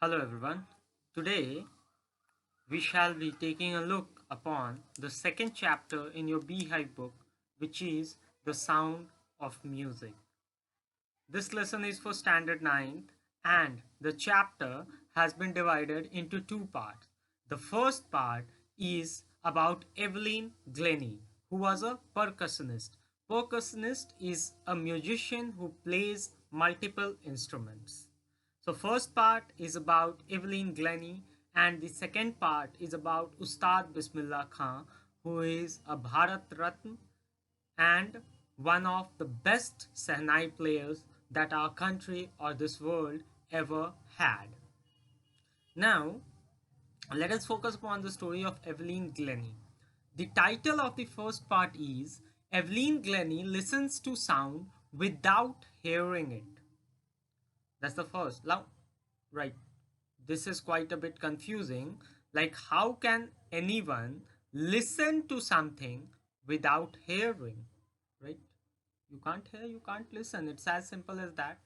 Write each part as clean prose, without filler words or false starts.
Hello everyone. Today we shall be taking a look upon the second chapter in your Beehive book, which is The Sound of Music. This lesson is for Standard 9th and the chapter has been divided into two parts. The first part is about Evelyn Glennie, who was a percussionist. Percussionist is a musician who plays multiple instruments. So first part is about Evelyn Glennie and the second part is about Ustad Bismillah Khan, who is a Bharat Ratna and one of the best Sehnai players that our country or this world ever had. Now, let us focus upon the story of Evelyn Glennie. The title of the first part is Evelyn Glennie listens to sound without hearing it. That's the first. Now, right, this is quite a bit confusing. Like, how can anyone listen to something without hearing? Right? You can't hear, you can't listen. It's as simple as that.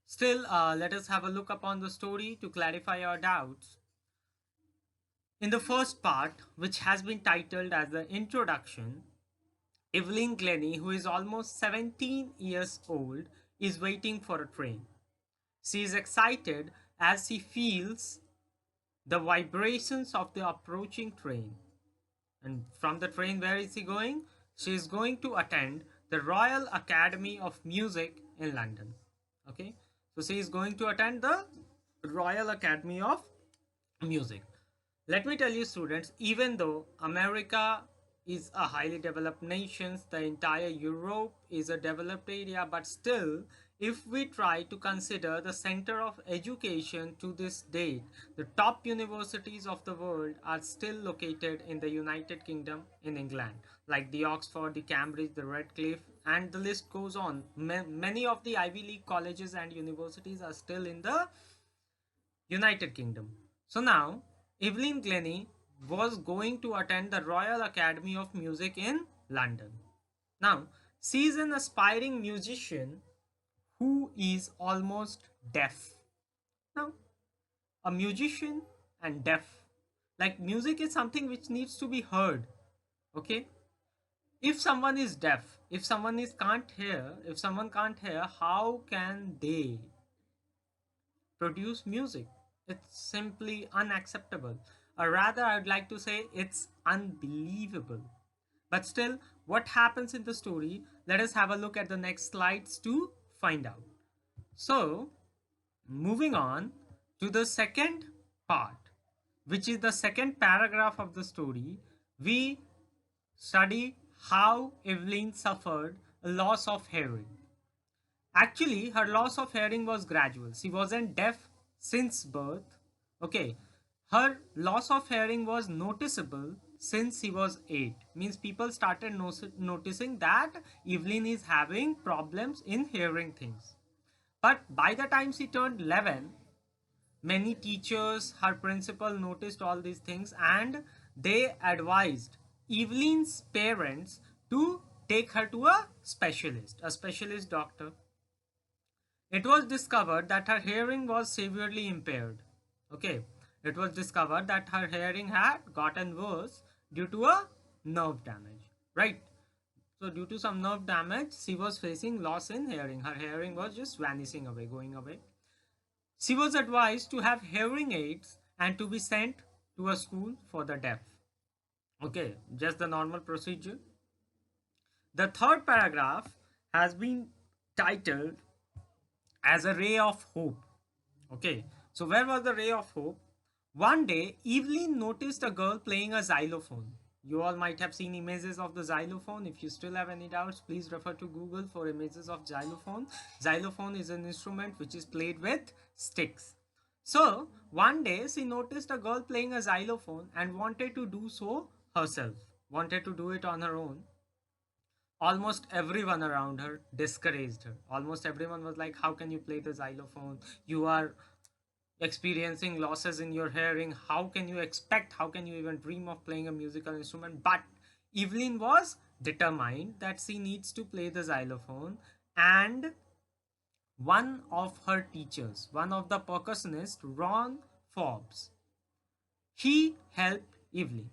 Still, let us have a look upon the story to clarify our doubts. In the first part, which has been titled as the introduction, Evelyn Glennie, who is almost 17 years old, is waiting for a train. She is excited as she feels the vibrations of the approaching train. And from the train, where is she going? She is going to attend the Royal Academy of Music in London. Okay, so she is going to attend the Royal Academy of Music. Let me tell you, students, even though America is a highly developed nation, the entire Europe is a developed area, but still, if we try to consider the center of education to this date, the top universities of the world are still located in the United Kingdom in England, like the Oxford, the Cambridge, the Radcliffe, and the list goes on. Many of the Ivy League colleges and universities are still in the United Kingdom. So now, Evelyn Glennie was going to attend the Royal Academy of Music in London. Now, she is an aspiring musician who is almost deaf. Now, a musician and deaf, like music is something which needs to be heard. Okay, if someone is deaf, if someone is can't hear, if someone can't hear, how can they produce music? It's simply unacceptable. Or rather, I would like to say it's unbelievable. But still, what happens in the story? Let us have a look at the next slides to find out. So, moving on to the second part, which is the second paragraph of the story, we study how Evelyn suffered a loss of hearing. Actually, her loss of hearing was gradual. She wasn't deaf since birth. Okay. Her loss of hearing was noticeable since she was 8. Means people started noticing that Evelyn is having problems in hearing things. But by the time she turned 11, many teachers, her principal noticed all these things and they advised Evelyn's parents to take her to a specialist doctor. It was discovered that her hearing was severely impaired. Okay, it was discovered that her hearing had gotten worse due to a nerve damage, right? So due to some nerve damage, she was facing loss in hearing. Her hearing was just vanishing away, going away. She was advised to have hearing aids and to be sent to a school for the deaf. Okay, just the normal procedure. The third paragraph has been titled as a ray of hope. Okay, so where was the ray of hope? One day, Evelyn noticed a girl playing a xylophone. You all might have seen images of the xylophone. If you still have any doubts, please refer to Google for images of xylophone. Xylophone is an instrument which is played with sticks. So, one day she noticed a girl playing a xylophone and wanted to do so herself, wanted to do it on her own. Almost everyone around her discouraged her. Almost everyone was like, how can you play the xylophone? You are experiencing losses in your hearing. How can you expect, how can you even dream of playing a musical instrument? But Evelyn was determined that she needs to play the xylophone, and one of her teachers, one of the percussionists, Ron Forbes. He helped Evelyn.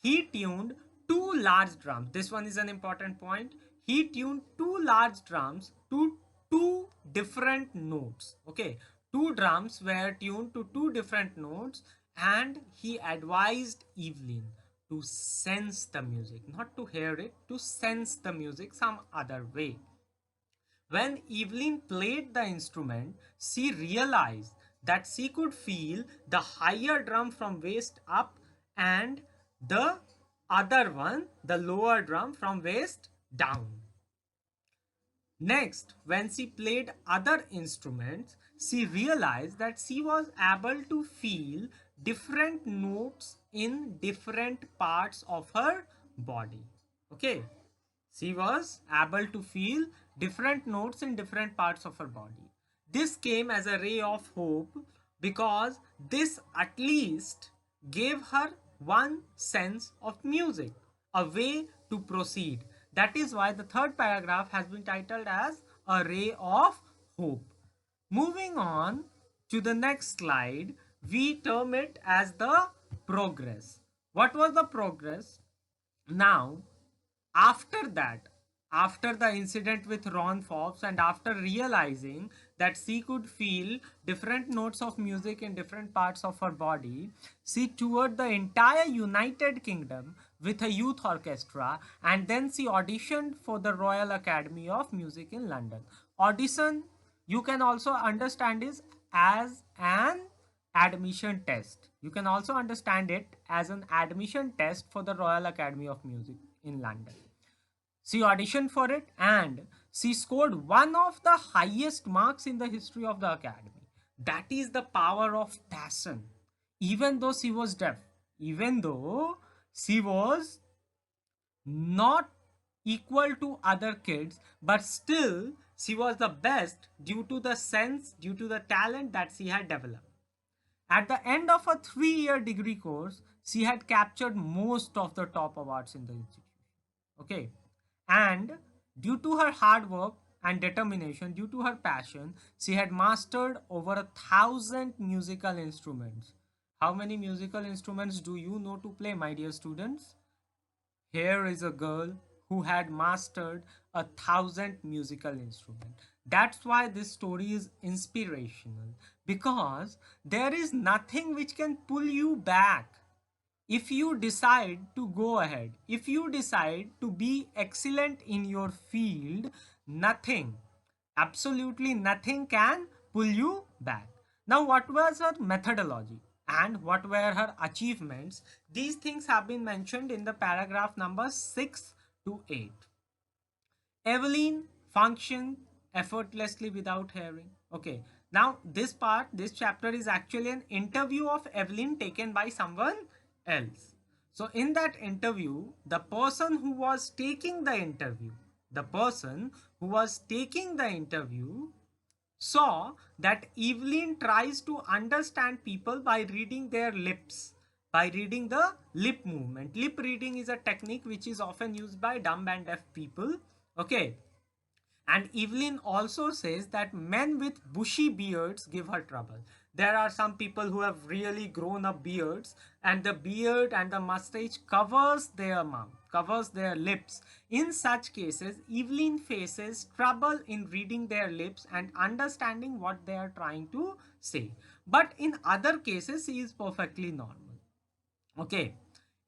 He tuned two large drums. This one is an important point. He tuned two large drums to two different notes. Okay, two drums were tuned to two different notes, and he advised Evelyn to sense the music, not to hear it, to sense the music some other way. When Evelyn played the instrument, she realized that she could feel the higher drum from waist up and the other one, the lower drum, from waist down. Next, when she played other instruments, she realized that she was able to feel different notes in different parts of her body. Okay, she was able to feel different notes in different parts of her body. This came as a ray of hope because this at least gave her one sense of music, a way to proceed. That is why the third paragraph has been titled as a ray of hope. Moving on to the next slide, we term it as the progress. What was the progress? Now, after that, after the incident with Ron Forbes, and after realizing that she could feel different notes of music in different parts of her body, she toured the entire United Kingdom with a youth orchestra, and then she auditioned for the Royal Academy of Music in London. Audition, you can also understand, is as an admission test. You can also understand it as an admission test for the Royal Academy of Music in London. She auditioned for it and she scored one of the highest marks in the history of the academy. That is the power of passion. Even though she was deaf, even though she was not equal to other kids, but still she was the best due to the sense, due to the talent that she had developed. At the end of a 3-year degree course, she had captured most of the top awards in the institution. Okay. And due to her hard work and determination, due to her passion, she had mastered over 1,000 musical instruments. How many musical instruments do you know to play, my dear students? Here is a girl who had mastered 1,000 musical instruments. That's why this story is inspirational, because there is nothing which can pull you back. If you decide to go ahead, if you decide to be excellent in your field, nothing, absolutely nothing can pull you back. Now, what was her methodology and what were her achievements? These things have been mentioned in the paragraph number 6 to 8. Evelyn functioned effortlessly without hearing. Okay, now this part, this chapter is actually an interview of Evelyn taken by someone else. So in that interview, the person who was taking the interview, the person who was taking the interview saw that Evelyn tries to understand people by reading their lips, by reading the lip movement. Lip reading is a technique which is often used by dumb and deaf people. Okay. And Evelyn also says that men with bushy beards give her trouble. There are some people who have really grown up beards, and the beard and the mustache covers their mouth, covers their lips. In such cases, Evelyn faces trouble in reading their lips and understanding what they are trying to say. But in other cases, she is perfectly normal. Okay.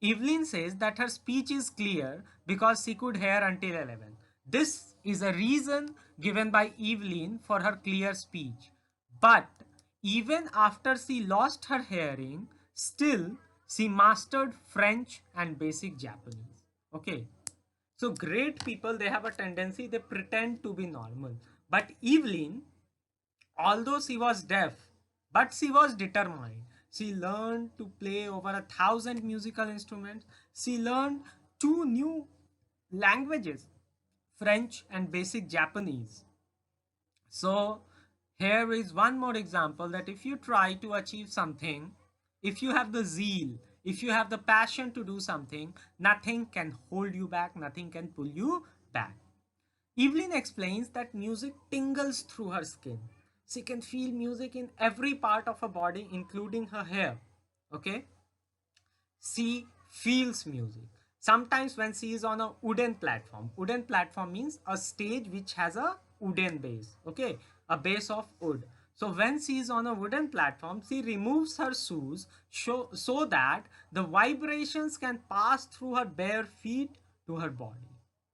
Evelyn says that her speech is clear because she could hear until 11. This is a reason given by Evelyn for her clear speech. But even after she lost her hearing, still she mastered French and basic Japanese. Okay. So great people, they have a tendency, they pretend to be normal. But Evelyn, although she was deaf, but she was determined. She learned to play over 1,000 musical instruments. She learned 2 new languages, French and basic Japanese. So here is one more example that if you try to achieve something, if you have the zeal, if you have the passion to do something, nothing can hold you back, nothing can pull you back. Evelyn explains that music tingles through her skin. She can feel music in every part of her body, including her hair. Okay, she feels music. Sometimes when she is on a wooden platform means a stage which has a wooden base, okay, a base of wood. So when she is on a wooden platform, she removes her shoes so that the vibrations can pass through her bare feet to her body.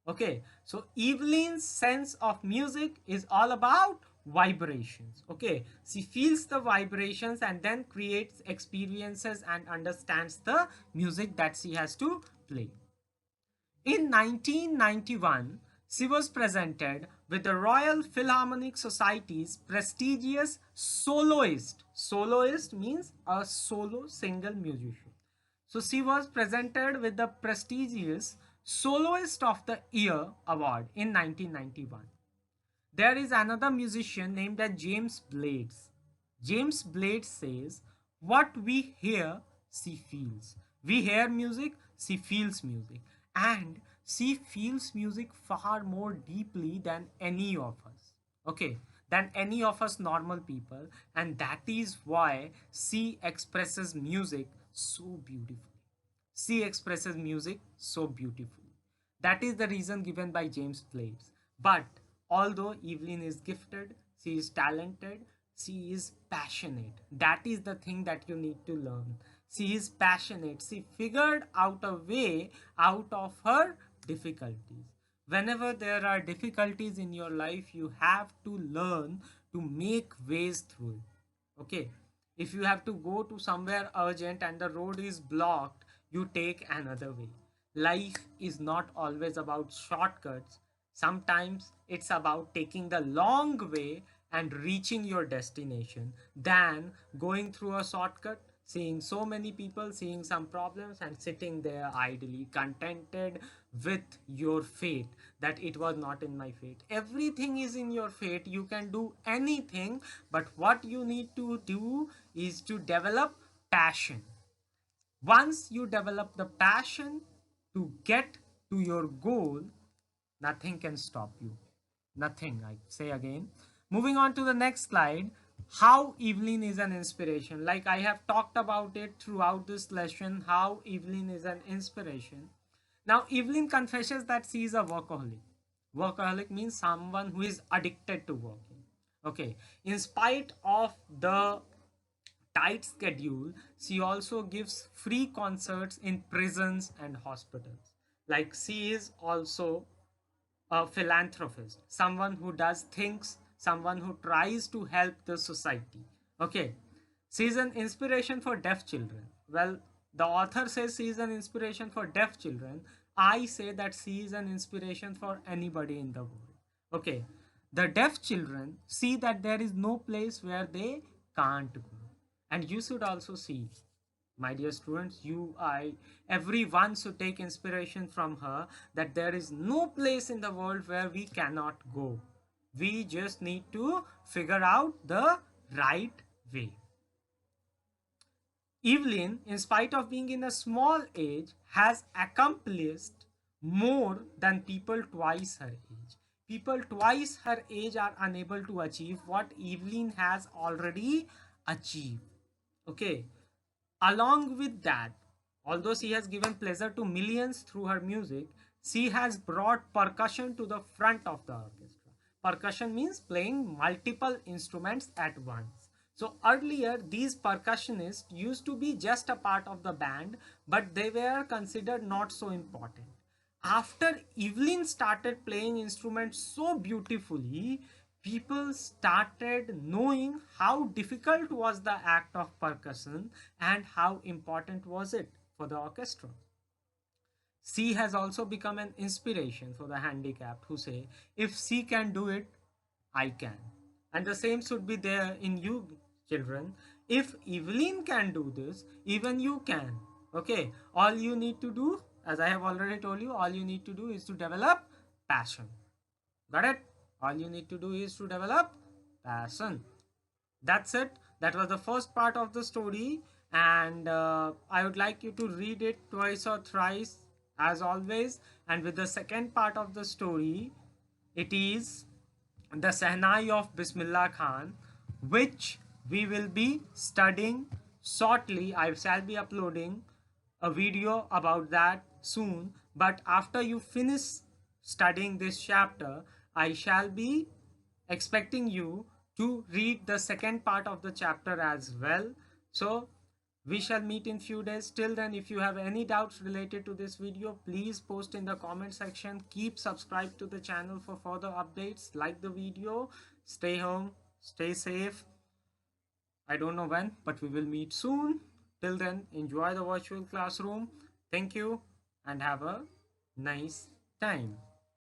Okay, so Evelyn's sense of music is all about vibrations. Okay, she feels the vibrations and then creates experiences and understands the music that she has to play. In 1991, she was presented with the Royal Philharmonic Society's prestigious soloist. Soloist means a solo single musician. So she was presented with the prestigious Soloist of the Year award in 1991. There is another musician named as James Blades. James Blades says, "What we hear, she feels. We hear music, she feels music. And she feels music far more deeply than any of us. Okay, than any of us normal people. And that is why she expresses music so beautifully. She expresses music so beautifully. That is the reason given by James Blades. But although Evelyn is gifted, she is talented, she is passionate. That is the thing that you need to learn. She is passionate. She figured out a way out of her difficulties. Whenever there are difficulties in your life, you have to learn to make ways through it. Okay, if you have to go to somewhere urgent and the road is blocked, you take another way. Life is not always about shortcuts. Sometimes it's about taking the long way and reaching your destination than going through a shortcut, seeing so many people, seeing some problems, and sitting there idly contented with your fate, that it was not in my fate. Everything is in your fate. You can do anything, but what you need to do is to develop passion. Once you develop the passion to get to your goal, nothing can stop you. Nothing, I say again. Moving on to the next slide, how Evelyn is an inspiration. Like I have talked about it throughout this lesson, how Evelyn is an inspiration. Now, Evelyn confesses that she is a workaholic. Workaholic means someone who is addicted to working. Okay. In spite of the tight schedule, she also gives free concerts in prisons and hospitals. Like she is also a philanthropist, someone who does things, someone who tries to help the society. Okay, she is an inspiration for deaf children. Well, the author says she is an inspiration for deaf children. I say that she is an inspiration for anybody in the world. Okay, the deaf children see that there is no place where they can't go, and you should also see, my dear students, you, I, everyone should take inspiration from her, that there is no place in the world where we cannot go. We just need to figure out the right way. Evelyn, in spite of being in a small age, has accomplished more than people twice her age. People twice her age are unable to achieve what Evelyn has already achieved. Okay, along with that, although she has given pleasure to millions through her music, she has brought percussion to the front of the orchestra. Percussion means playing multiple instruments at once. So earlier, these percussionists used to be just a part of the band, but they were considered not so important. After Evelyn started playing instruments so beautifully, people started knowing how difficult was the act of percussion and how important was it for the orchestra. She has also become an inspiration for the handicapped who say, if she can do it, I can. And the same should be there in you, children. If Evelyn can do this, even you can. Okay, all you need to do, as I have already told you, all you need to do is to develop passion. Got it? All you need to do is to develop passion. That's it. That was the first part of the story, and I would like you to read it twice or thrice as always. And with the second part of the story, it is the Sehnai of Bismillah Khan. which we will be studying shortly. I shall be uploading a video about that soon. But after you finish studying this chapter, I shall be expecting you to read the second part of the chapter as well. So we shall meet in few days. Till then, if you have any doubts related to this video, please post in the comment section. Keep subscribed to the channel for further updates. Like the video. Stay home, stay safe. I don't know when, but we will meet soon. Till then, enjoy the virtual classroom. Thank you and have a nice time.